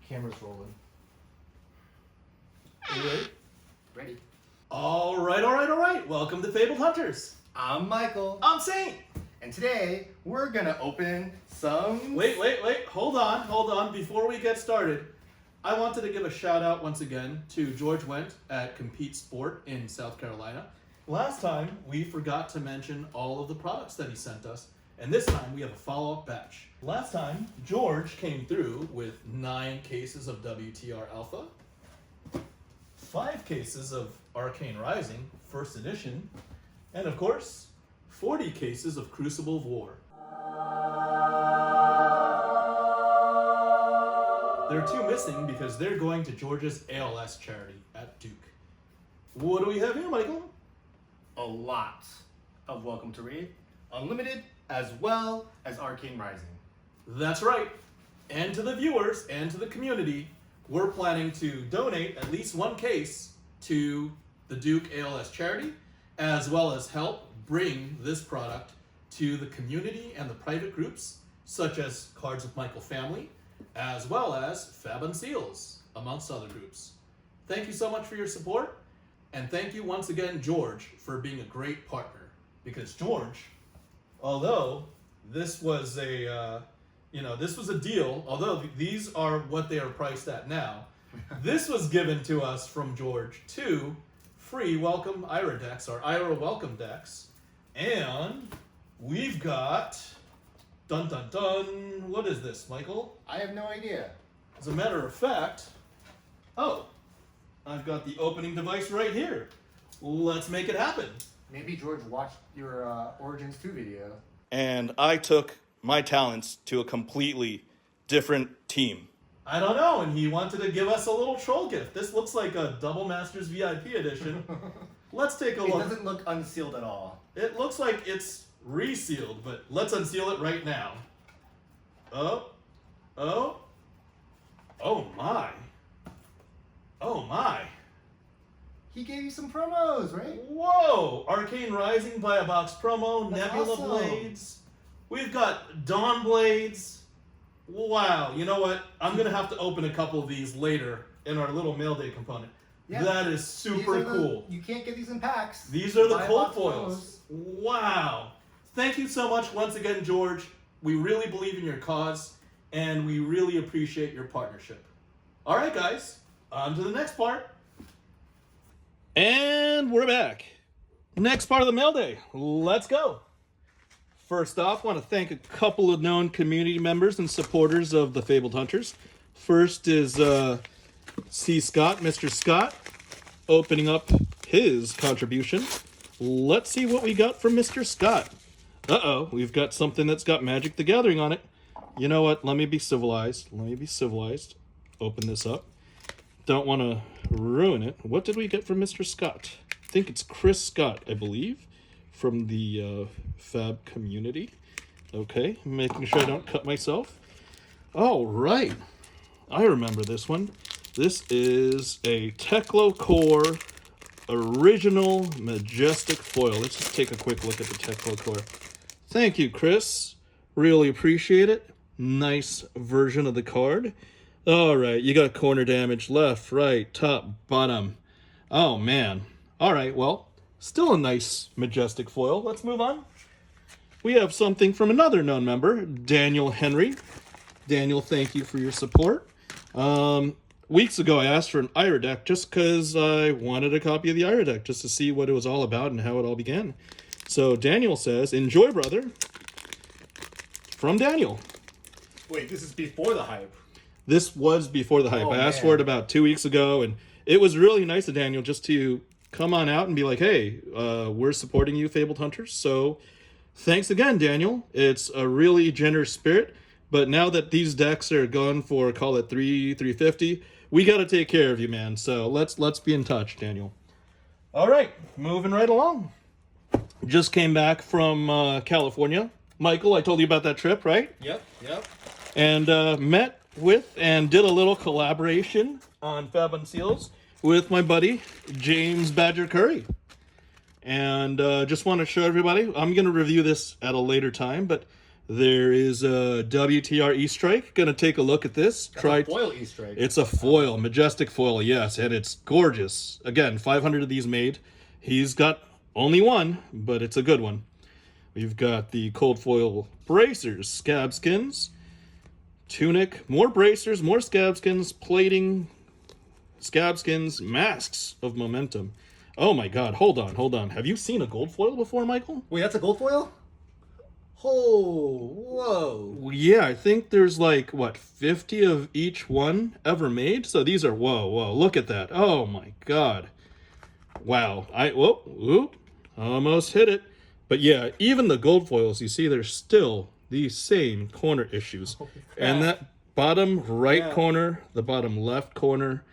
Camera's rolling. Are you ready? Ready. All right. Welcome to Fabled Hunters. I'm Michael. I'm Saint. And today, we're gonna open some... Wait. Hold on. Before we get started, I wanted to give a shout out once again to George Wendt at Compete Sport in South Carolina. Last time, we forgot to mention all of the products that he sent us, and this time we have a follow-up batch. Last time, George came through with 9 cases of WTR Alpha, 5 cases of Arcane Rising, first edition, and of course, 40 cases of Crucible of War. There are 2 missing because they're going to George's ALS charity at Duke. What do we have here, Michael? A lot of Welcome to Raid, Unlimited, as well as Arcane Rising. That's right. And to the viewers and to the community, we're planning to donate at least 1 case to the Duke ALS charity, as well as help bring this product to the community and the private groups, such as Cards with Michael Family, as well as Fab and Seals, amongst other groups. Thank you so much for your support, and thank you once again, George, for being a great partner. Because George, although this was a deal, although these are what they are priced at now, this was given to us from George 2 free welcome IRA decks, or IRA welcome decks. And we've got, dun dun dun, what is this, Michael? I have no idea. As a matter of fact, I've got the opening device right here. Let's make it happen. Maybe George watched your Origins 2 video. And I took my talents to a completely different team. I don't know, and he wanted to give us a little troll gift. This looks like a Double Masters VIP edition. Let's take a look. It doesn't look unsealed at all. It looks like it's resealed, but let's unseal it right now. Oh my. He gave you some promos, right? Whoa! Arcane Rising Buy a Box promo, That's Nebula awesome. Blades. We've got Dawn Blades. Wow, you know what? I'm going to have to open a couple of these later in our little mail day component. Yeah. That is super cool. You can't get these in packs. These are the Buy a cold box foils. Wow. Thank you so much once again, George. We really believe in your cause, and we really appreciate your partnership. All right, guys, on to the next part. And we're back. Next part of the mail day. Let's go. First off, I want to thank a couple of known community members and supporters of the Fabled Hunters. First is C. Scott, Mr. Scott, opening up his contribution. Let's see what we got from Mr. Scott. We've got something that's got Magic the Gathering on it. You know what? Let me be civilized. Open this up. Don't want to ruin it. What did we get from Mr. Scott? I think it's Chris Scott, I believe, from the Fab community. Okay, making sure I don't cut myself. All right. I remember this one. This is a Teklo Core original majestic foil. Let's just take a quick look at the Teklo Core. Thank you, Chris. Really appreciate it. Nice version of the card. All right, you got corner damage, left, right, top, bottom. Oh, man. All right, well, still a nice majestic foil. Let's move on. We have something from another known member, Daniel Henry. Daniel, thank you for your support. Weeks ago, I asked for an IRA deck just because I wanted a copy of the IRA deck, just to see what it was all about and how it all began. So Daniel says, enjoy, brother. From Daniel. Wait, this is before the hype. This was before the hype. Oh, I asked man. for it about 2 weeks ago, and it was really nice of Daniel just to come on out and be like, hey, we're supporting you, Fabled Hunters. So thanks again, Daniel. It's a really generous spirit, but now that these decks are going for, call it $350, we got to take care of you, man. So let's be in touch, Daniel. All right, moving right along. Just came back from California. Michael, I told you about that trip, right? Yep. And met with and did a little collaboration on Fab and Seals with my buddy James Badger Curry. And just want to show everybody, I'm going to review this at a later time, but There is a WTR E-Strike. Gonna take a look at this. That's a foil Easter egg. It's a foil, majestic foil, yes, and it's gorgeous. Again, 500 of these made. He's got only one, but it's a good one. We've got the cold foil bracers, scab skins, tunic, more bracers, more scab skins, plating, scab skins, masks of momentum. Oh my god, hold on. Have you seen a gold foil before, Michael? Wait, that's a gold foil? Oh, whoa. Yeah, I think there's like, what, 50 of each one ever made? So these are, whoa, look at that. Oh my god. Wow. Whoop, almost hit it. But yeah, even the gold foils, you see, there's still these same corner issues. And that bottom right corner, the bottom left corner,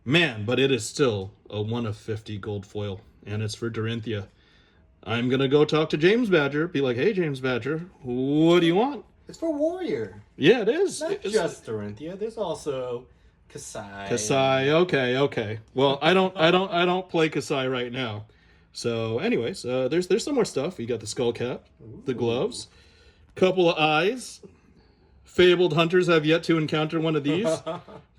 man, but it is still a 1 of 50 gold foil. And it's for Dorinthia. I'm going to go talk to James Badger, be like, hey, James Badger, what do you want? It's for Warrior. Yeah, it is. Not just Dorinthia. There's also Kasai. Kasai, okay. Well, I don't play Kasai right now. So, anyways, there's some more stuff. You got the skull cap, the gloves, couple of eyes. Fabled hunters have yet to encounter one of these,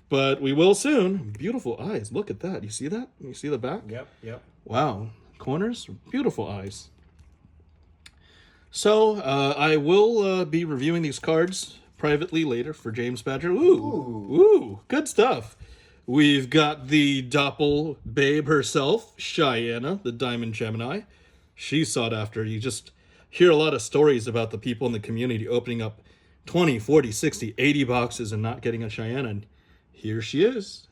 but we will soon. Beautiful eyes. Look at that. You see that? You see the back? Yep. Wow. Corners, beautiful eyes. So I will be reviewing these cards privately later for James Badger. Ooh, good stuff. We've got the Doppel babe herself, Cheyenne, the Diamond Gemini. She's sought after. You just hear a lot of stories about the people in the community opening up 20, 40, 60, 80 boxes and not getting a Cheyenne. And here she is.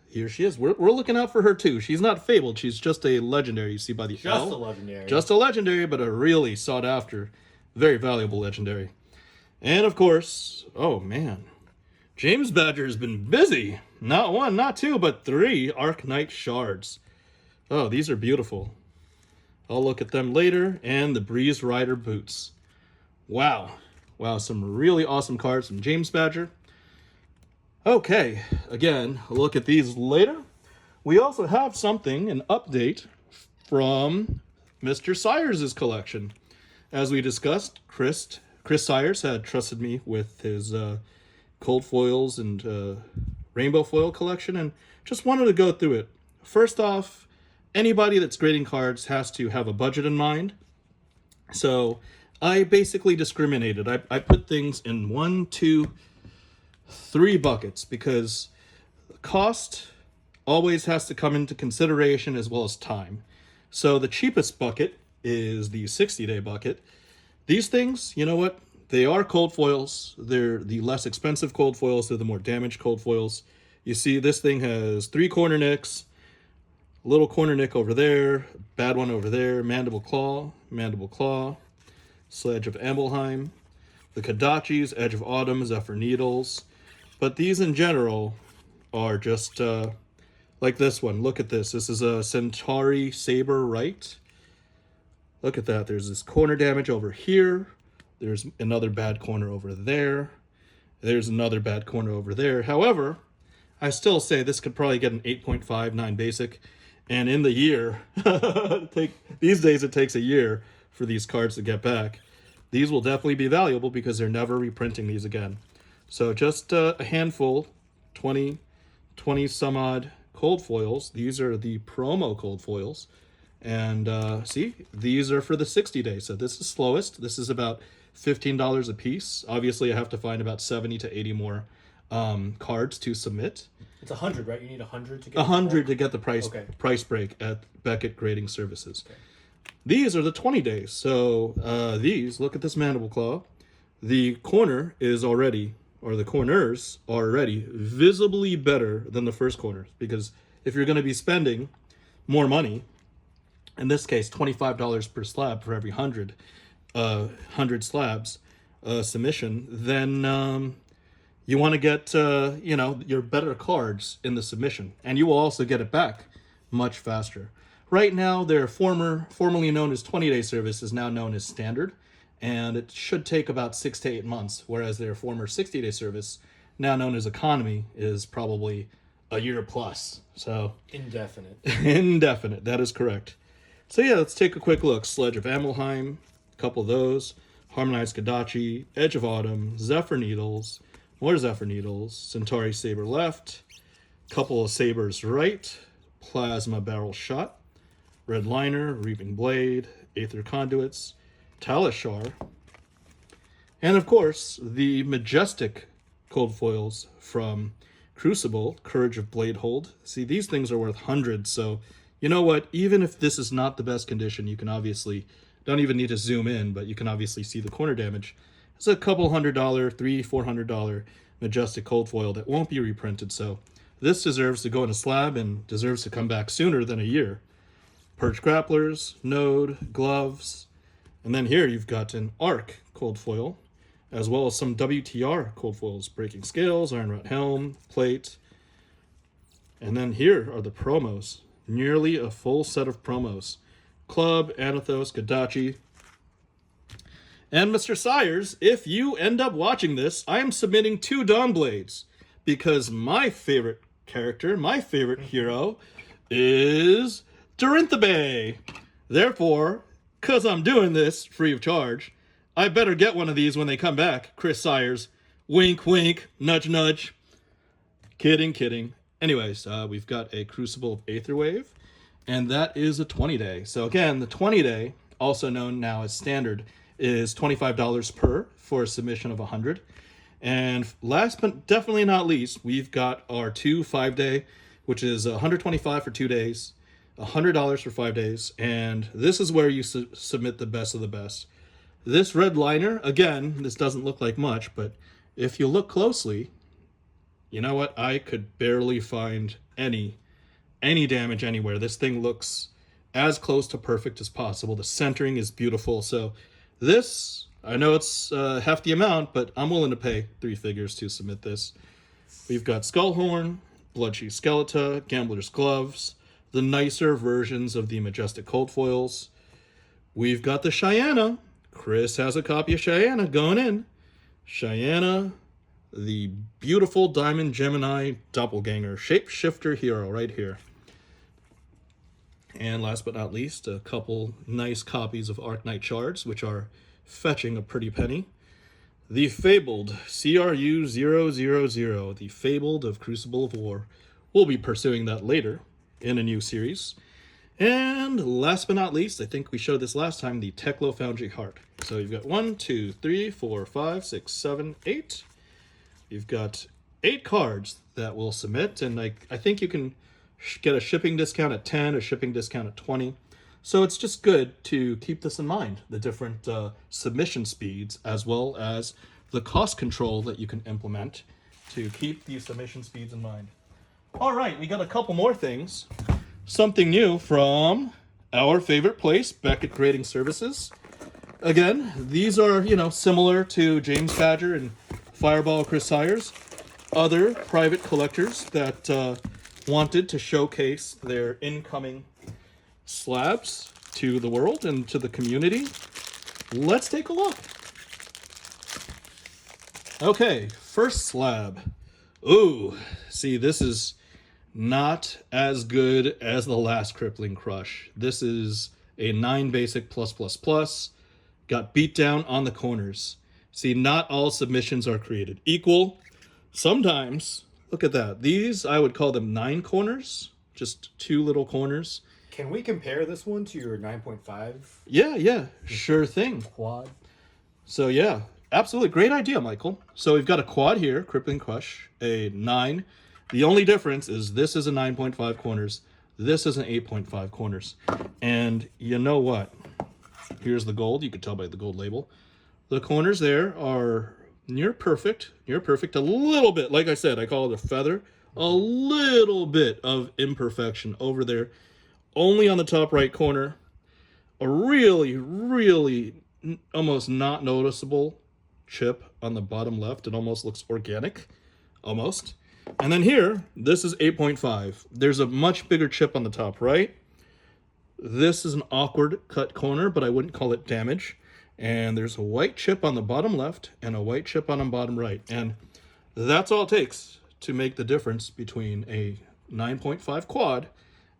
We're looking out for her too. She's not fabled. She's just a legendary. You see by the Just L. a legendary. Just a legendary, but a really sought after, very valuable legendary. And of course, oh man, James Badger has been busy. Not one, not two, but 3 Arcanite shards. Oh, these are beautiful. I'll look at them later. And the Breeze Rider boots. Wow, some really awesome cards from James Badger. Okay, again, a look at these later. We also have something, an update from Mr. Sires' collection. As we discussed, Chris Sires had trusted me with his cold foils and rainbow foil collection, and just wanted to go through it. First off, anybody that's grading cards has to have a budget in mind. So I basically discriminated. I put things in 1, 2, 3 buckets because cost always has to come into consideration as well as time. So the cheapest bucket is the 60-day bucket. These things, you know what? They are cold foils. They're the less expensive cold foils. They're the more damaged cold foils. You see this thing has 3 corner nicks, little corner nick over there, bad one over there, mandible claw, Sledge of Ambelheim, the Kodachis, Edge of Autumn, Zephyr Needles. But these in general are just like this one. Look at this. This is a Centauri Saber Right. Look at that. There's this corner damage over here. There's another bad corner over there. There's another bad corner over there. However, I still say this could probably get an 8.59 basic. And in the year, these days it takes a year for these cards to get back. These will definitely be valuable because they're never reprinting these again. So just a handful, 20 some odd cold foils. These are the promo cold foils. And see, these are for the 60 days. So this is slowest. This is about $15 a piece. Obviously, I have to find about 70 to 80 more cards to submit. It's 100, right? You need 100 to get 100 to get the price break at Beckett Grading Services. Okay. These are the 20 days. So these, look at this mandible claw. The corner is already, or the corners are already visibly better than the first corners. Because if you're going to be spending more money, in this case, $25 per slab for every 100 slabs submission, then you want to get your better cards in the submission, and you will also get it back much faster. Right now, their formerly known as 20-day service is now known as standard, and it should take about 6 to 8 months, whereas their former 60-day service, now known as economy, is probably a year plus. So indefinite. Indefinite, that is correct. So yeah, let's take a quick look. Sledge of Amelheim, a couple of those. Harmonized Kodachi, Edge of Autumn, Zephyr Needles, more Zephyr Needles, Centauri Saber left, couple of Sabers right, Plasma Barrel Shot, Red Liner, Reaping Blade, Aether Conduits, Talishar, and of course, the majestic cold foils from Crucible, Courage of Bladehold. See, these things are worth hundreds, so you know what? Even if this is not the best condition, you can obviously, don't even need to zoom in, but you can obviously see the corner damage. It's a couple $100, $300-$400 majestic cold foil that won't be reprinted, so this deserves to go in a slab and deserves to come back sooner than a year. Perch Grapplers, Node, Gloves, and then here you've got an Arc cold foil, as well as some WTR cold foils, Breaking Scales, Ironrot Helm, Plate. And then here are the promos. Nearly a full set of promos. Club, Anathos, Kodachi. And Mr. Sires, if you end up watching this, I am submitting 2 Dawnblades. Because my favorite character, my favorite hero, is Dorinthebe. Therefore, because I'm doing this free of charge, I better get one of these when they come back. Chris Sires. Wink, wink. Nudge, nudge. Kidding, kidding. Anyways, we've got a Crucible of Aetherwave, and that is a 20-day. So again, the 20-day, also known now as standard, is $25 per for a submission of 100. And last but definitely not least, we've got our 2 5-day, which is $125 for 2 days, $100 for 5 days, and this is where you submit the best of the best. This red liner, again, this doesn't look like much, but if you look closely, you know what? I could barely find any damage anywhere. This thing looks as close to perfect as possible. The centering is beautiful. So this, I know it's half the amount, but I'm willing to pay 3 figures to submit this. We've got Skullhorn, Bloodsheath Skeleton, Gambler's Gloves, the nicer versions of the Majestic Cold Foils. We've got the Cheyenne. Chris has a copy of Cheyenne going in. Cheyenne, the beautiful Diamond Gemini Doppelganger Shapeshifter hero right here. And last but not least, a couple nice copies of Arc-Knight Shards, which are fetching a pretty penny. The FaBled CRU000, the FaBled of Crucible of War. We'll be pursuing that later in a new series. And last but not least, I think we showed this last time, the Teklo Foundry Heart. So you've got 1, 2, 3, 4, 5, 6, 7, 8. You've got 8 cards that will submit, and I think you can get a shipping discount at 10, a shipping discount at 20. So it's just good to keep this in mind, the different submission speeds, as well as the cost control that you can implement to keep these submission speeds in mind. All right, we got a couple more things. Something new from our favorite place, Beckett Grading Services. Again, these are, similar to James Badger and Fireball Chris Sires, other private collectors that wanted to showcase their incoming slabs to the world and to the community. Let's take a look. Okay, first slab. Ooh, see, this is not as good as the last Crippling Crush. This is a 9 basic plus. Got beat down on the corners. See, not all submissions are created equal. Sometimes, look at that. These, I would call them 9 corners. Just 2 little corners. Can we compare this one to your 9.5? Yeah, sure thing. Quad. So yeah, absolutely great idea, Michael. So we've got a quad here, Crippling Crush, a 9. The only difference is this is a 9.5 corners. This is an 8.5 corners. And you know what? Here's the gold. You can tell by the gold label. The corners there are near perfect. Near perfect. A little bit, like I said, I call it a feather. A little bit of imperfection over there. Only on the top right corner. A really almost not noticeable chip on the bottom left. It almost looks organic. Almost. And then here, this is 8.5. There's a much bigger chip on the top right. This is an awkward cut corner, but I wouldn't call it damage. And there's a white chip on the bottom left and a white chip on the bottom right. And that's all it takes to make the difference between a 9.5 quad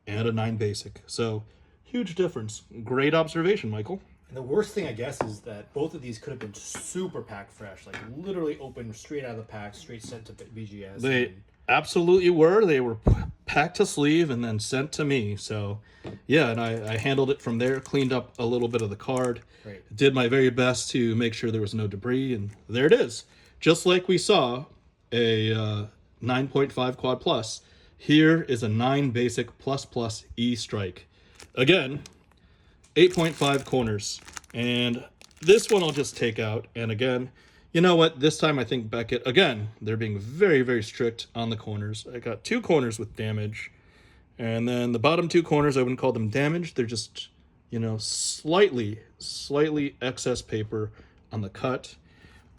and a 9 basic. So, huge difference. Great observation, Michael. And the worst thing, I guess, is that both of these could have been super pack fresh, like literally opened straight out of the pack, straight sent to BGS. They absolutely were. They were packed to sleeve and then sent to me. So, yeah, and I handled it from there, cleaned up a little bit of the card, Right. did my very best to make sure there was no debris, and there it is. Just like we saw a 9.5 quad plus, here is a 9 basic plus plus E strike. Again, 8.5 corners. And this one I'll just take out. And again, you know what? This time I think Beckett, again, they're being very, very strict on the corners. I got 2 corners with damage. And then the bottom 2 corners, I wouldn't call them damage. They're just, slightly excess paper on the cut.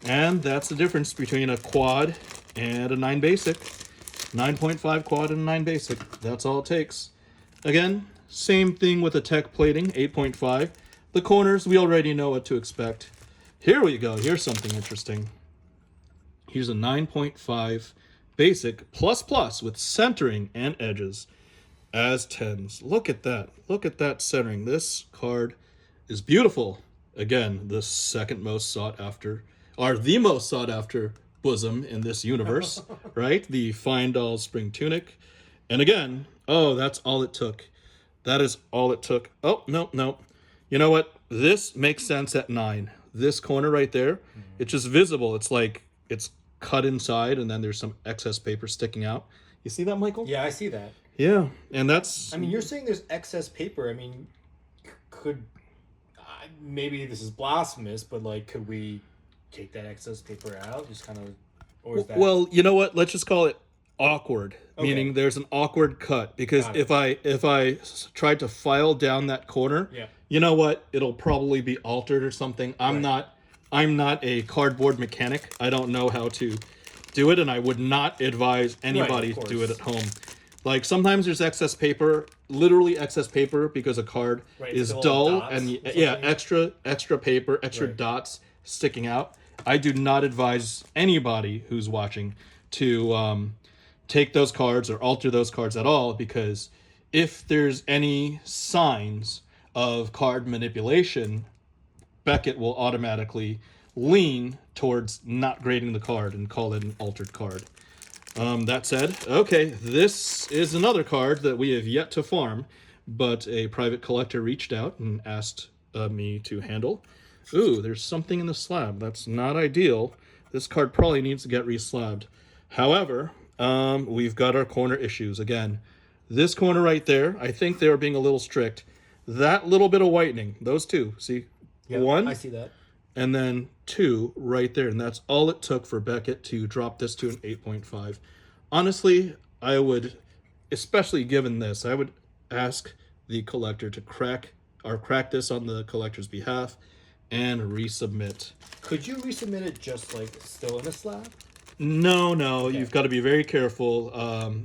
And that's the difference between a quad and a 9 basic. 9.5 quad and a 9 basic. That's all it takes. Again, same thing with the tech plating, 8.5. The corners, we already know what to expect. Here we go. Here's something interesting. Here's a 9.5 basic plus plus with centering and edges as 10s. Look at that. Look at that centering. This card is beautiful. Again, the second most sought after, or the most sought after bosom in this universe, right? The Feindahl Spring Tunic. And again, oh, that's all it took. That is all it took. Oh, no. You know what? This makes sense at 9. This corner right there, it's just visible. It's like it's cut inside and then there's some excess paper sticking out. You see that, Michael? Yeah, I see that. Yeah, and that's... I mean, you're saying there's excess paper. I mean, could... maybe this is blasphemous, but, like, could we take that excess paper out? Just kind of... Or is that... Well, you know what? Let's just call it awkward. Okay. Meaning there's an awkward cut. Because if I tried to file down that corner, yeah. You know what? It'll probably be altered or something. I'm not a cardboard mechanic. I don't know how to do it, and I would not advise anybody to do it at home. Like, sometimes there's excess paper, literally excess paper, because a card is dull and extra paper, extra dots sticking out. I do not advise anybody who's watching to take those cards or alter those cards at all, because if there's any signs of card manipulation, Beckett will automatically lean towards not grading the card and call it an altered card. That said, okay, this is another card that we have yet to farm, but a private collector reached out and asked me to handle. Ooh, there's something in the slab. That's not ideal. This card probably needs to get reslabbed. However, we've got our corner issues. Again, this corner right there, I think they were being a little strict. That little bit of whitening, those 2, see? Yeah, 1, I see that. and then 2 right there. And that's all it took for Beckett to drop this to an 8.5. Honestly, I would, especially given this, I would ask the collector to crack this on the collector's behalf and resubmit. Could you resubmit it just, like, still in a slab? No, you've got to be very careful.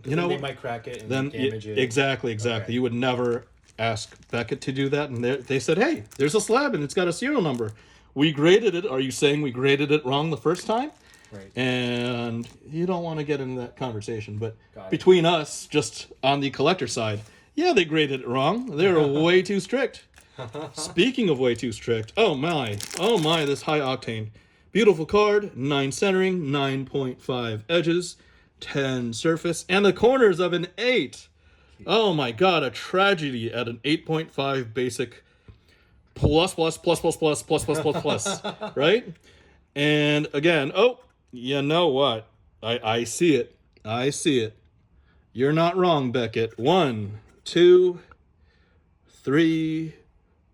You know, they might crack it and then damage it. Exactly. Okay. You would never ask Beckett to do that, and they said, hey, there's a slab and it's got a serial number. We graded it. Are you saying we graded it wrong the first time? Right. And you don't want to get into that conversation, but between us, just on the collector side, yeah, they graded it wrong. They were way too strict. Speaking of way too strict, oh my, this high octane. Beautiful card, 9 centering, 9.5 edges, 10 surface, and the corners of an 8. Oh my god, a tragedy at an 8.5 basic plus, right? And again, oh, you know what? I see it. I see it. You're not wrong, Beckett. 1, 2, 3,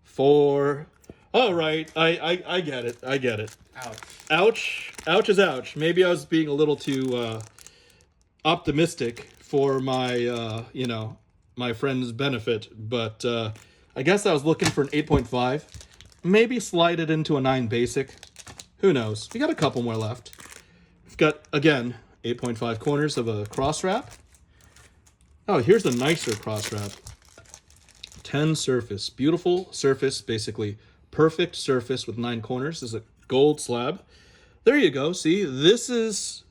4. All right, I get it. I get it. Ouch. Ouch is ouch. Maybe I was being a little too optimistic for my, my friend's benefit. But I guess I was looking for an 8.5. Maybe slide it into a 9 basic. Who knows? We got a couple more left. We've got, again, 8.5 corners of a cross wrap. Oh, here's a nicer cross wrap. 10 surface. Beautiful surface, basically. Perfect surface with 9 corners. This is a gold slab. There you go. See, this is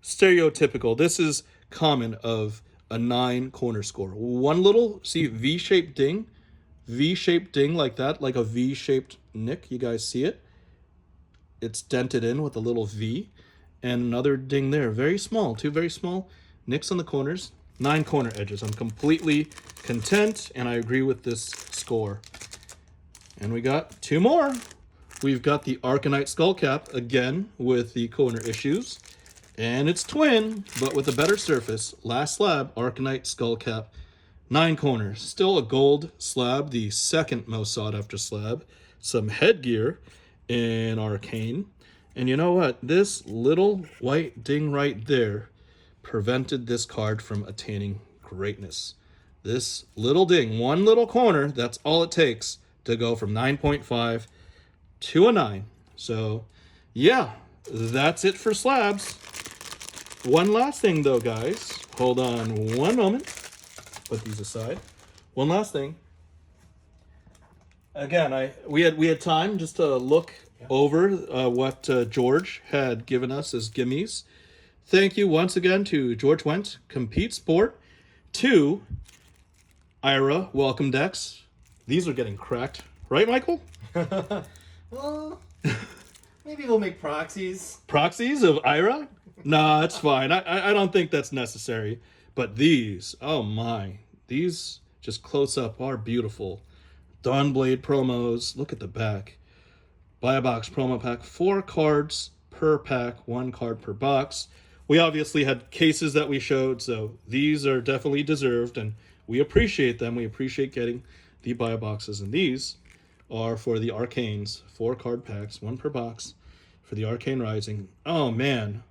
stereotypical. This is common of a 9 corner score. One little, see, V-shaped ding. V-shaped ding like that, like a V-shaped nick. You guys see it? It's dented in with a little V. And another ding there. Very small. 2 very small nicks on the corners. 9 corner edges. I'm completely content, and I agree with this score. And we got 2 more. We've got the Arcanite Skullcap, again, with the corner issues. And it's twin, but with a better surface. Last slab, Arcanite Skullcap. 9 corners. Still a gold slab, the second most sought after slab. Some headgear in Arcane. And you know what? This little white ding right there prevented this card from attaining greatness. This little ding, one little corner, that's all it takes to go from 9.5 to a 9. So, yeah, that's it for slabs. One last thing, though, guys. Hold on one moment. Put these aside. One last thing. Again, we had time just to look over what George had given us as gimmies. Thank you once again to George Wendt, Compete Sport, to Ira, Welcome Decks. These are getting cracked. Right, Michael? Well, maybe we'll make proxies. Proxies of Ira? Nah, it's fine. I don't think that's necessary. But these, oh my. These, just close up, are beautiful. Dawnblade promos. Look at the back. Buy a box promo pack. 4 cards per pack. 1 card per box. We obviously had cases that we showed, so these are definitely deserved, and we appreciate them. We appreciate getting the buy boxes, and these are for the Arcanes. 4 card packs, 1 per box for the Arcane Rising. Oh, man.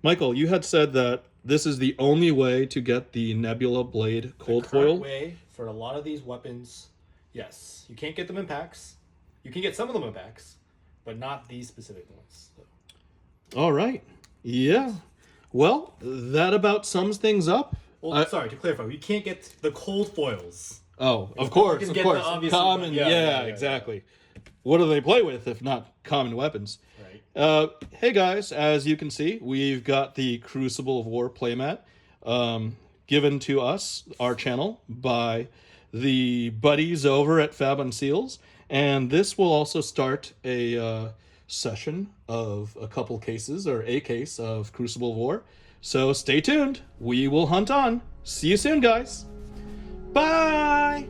Michael, you had said that this is the only way to get the Nebula Blade Cold Foil. Way for a lot of these weapons, yes. You can't get them in packs. You can get some of them in packs, but not these specific ones. So. All right. Yeah. Well, that about sums things up. Well, sorry, to clarify, you can't get the cold foils. Oh, of course, You can of get course. the obvious- Common, yeah, exactly. What do they play with if not common weapons? Right. Hey guys, as you can see, we've got the Crucible of War playmat given to us, our channel, by the buddies over at Fab on Seals, and this will also start a session of a couple cases, or a case of Crucible of War. So stay tuned. We will hunt on. See you soon, guys. Bye!